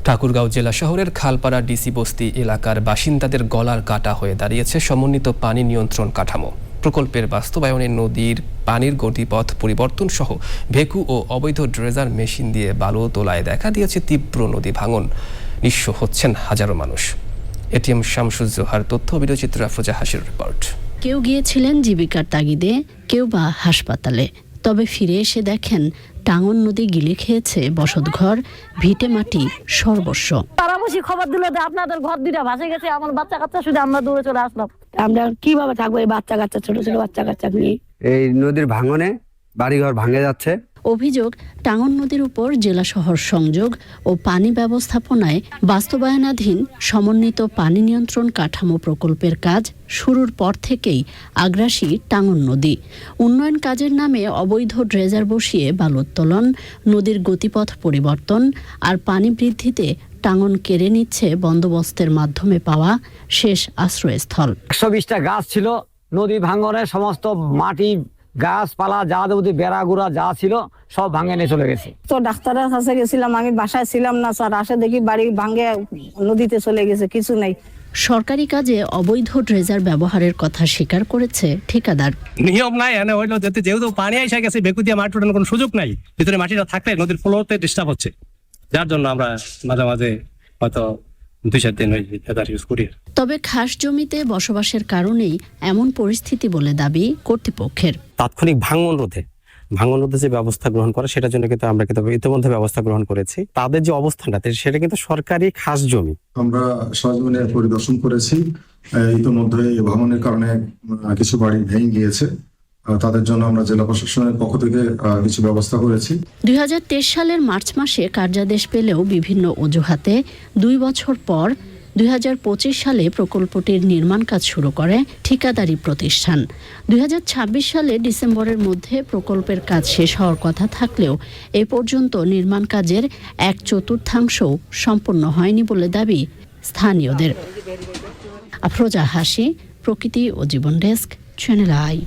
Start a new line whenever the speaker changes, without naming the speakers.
ঠাকুরগাঁও জেলা শহরের খালপাড়া ডিসি বস্তি এলাকার বাসিন্দাদের গলার কাটা হয়ে দাঁড়িয়েছে সমন্বিত পানি নিয়ন্ত্রণ কাঠামো। প্রকল্পের বাস্তবায়নে নদীর পানির গতিপথ পরিবর্তন সহ ভেকু ও অবৈধ ড্রেজার মেশিন দিয়ে বালু তোলায় দেখা দিয়েছে তীব্র নদী ভাঙন। নিঃস্ব হচ্ছেন হাজারো মানুষ। এটিএম শামসুজ্জোহার তথ্য, ভিডিওচিত্র আফরোজা হাসির রিপোর্ট।
কেউ গিয়েছিলেন জীবিকার তাগিদে, কেউ বা হাসপাতালে। তবে ফিরে এসে দেখেন টাঙ্গন নদী গিলে খেয়েছে বসতঘর, ভিটে মাটি, সর্বস্ব।
তারা বসে খবর দিল যে আপনাদের ঘর দুইটা ভাসে গেছে, আমার বাচ্চা কাচ্চা শুধু আমরা দৌড়ে চলে আসলাম।
আমরা কিভাবে থাকবো এই বাচ্চা কাচ্চা, ছোট ছোট বাচ্চা কাচ্চা নিয়ে?
এই নদীর ভাঙনে বাড়িঘর ভাঙে যাচ্ছে।
অভিযোগ, টাঙ্গন নদীর উপর জেলা শহর সংযোগ ও পানি ব্যবস্থাপনায় বাস্তবায়নাধীন সমন্বিত পানি নিয়ন্ত্রণ কাঠামো প্রকল্পের কাজ শুরুর পর থেকেই আগ্রাসী টাঙ্গন নদী। উন্নয়ন কাজের নামে অবৈধ ড্রেজার বসিয়ে বালু উত্তোলন, নদীর গতিপথ পরিবর্তন আর পানি বৃদ্ধিতে টাঙ্গন কেড়ে নিচ্ছে বন্দোবস্তের মাধ্যমে পাওয়া শেষ আশ্রয়স্থল।
120টা গাছ ছিল, নদী ভাঙনে সমস্ত মাটি গাছপালা যা দেবতি বেড়াগুড়া যা ছিল সব ভাঙে নিয়ে চলে গেছে।
তো ডাক্তারের কাছে গেছিলাম, আমি বাসায় ছিলাম না স্যার, আসে দেখি বাড়ি ভাঙে নদীতে চলে গেছে, কিছু নেই।
সরকারি কাজে অবৈধ ড্রেজার ব্যবহারের কথা স্বীকার করেছে ঠিকাদার।
নিয়ম নাই এনে হইলো যেহেতু পানি এসে গেছে, বেকু দিয়ে মাটি ওঠানোর কোনো সুযোগ নাই। ভিতরে মাটিটা থাকলে নদীর ফ্লোতে ডিস্টার্ব হচ্ছে, যার জন্য আমরা মাঝে মাঝে হয়তো 2-4 দিন ইউজ করি।
তবে খাস জমিতে বসবাসের কারণেই এমন পরিস্থিতি বলে দাবি কর্তৃপক্ষের।
তাৎক্ষণিক ভাঙন রোধে যে ব্যবস্থা গ্রহণ করা, সেটার জন্য কিন্তু আমরা ইতিমধ্যে ব্যবস্থা গ্রহণ করেছি। তাদের যে অবস্থানটা সেটা কিন্তু সরকারি খাস জমি।
আমরা সরজমিনে পরিদর্শন করেছি। ইতিমধ্যে ভাঙনের কারণে কিছু বাড়ি ভেঙে গিয়েছে, তাদের জন্য আমরা জেলা প্রশাসনের পক্ষ থেকে কিছু ব্যবস্থা করেছি।
2023 সালের মার্চ মাসে কার্যাদেশ পেলেও বিভিন্ন অজুহাতে 2 বছর পর 2025 সালে প্রকল্পটির নির্মাণ কাজ শুরু করে ঠিকাদারি প্রতিষ্ঠান। 2026 সালে ডিসেম্বরের মধ্যে প্রকল্পের কাজ শেষ হওয়ার কথা থাকলেও এ পর্যন্ত নির্মাণ কাজের 1/4 সম্পন্ন হয়নি বলে দাবি স্থানীয়দের। আফরোজা হাসি, প্রকৃতি ও জীবন ডেস্ক, চ্যানেল আই।